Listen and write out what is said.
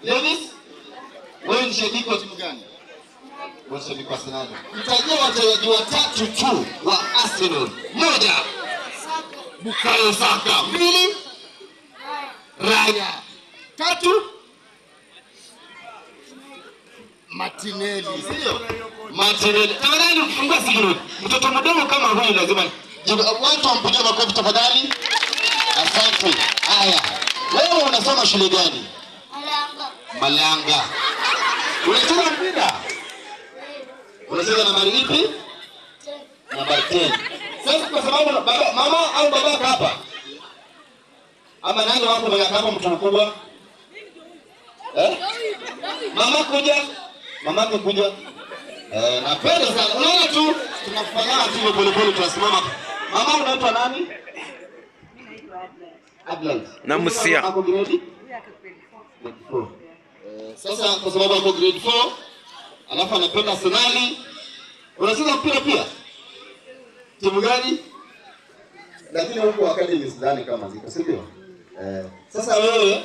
Ladies, wewe ni shabiki wa timu gani? Wewe shabiki wa Arsenal. Mtajie wachezaji watatu tu wa Arsenal. Moja, Bukayo Saka. Mbili, Raya. Tatu, Martinelli. Sio? Martinelli. Tafadhali ukifungua simu. Mtoto mdogo kama huyu lazima watu wampige makofi tafadhali. Asante. Haya. Wewe unasoma shule gani? Malanga. Unacheza mpira? Unacheza nambari ipi? Nambari 10. Sasa kwa sababu baba, mama au babaka hapa? Ama nani wako mwenye hapa mtu mkubwa? Mama kuja. Mamake kuja. Napenda sana. Unaona tu tunafanya tu pole pole tunasimama. Mama unaitwa nani? Adlan. Na Musia. Sasa kwa sababu ako grade 4, alafu anapenda Arsenal. Unacheza mpira pia? Timu gani? Lakini huko academy sidhani kama ziko, si ndio? Sasa wewe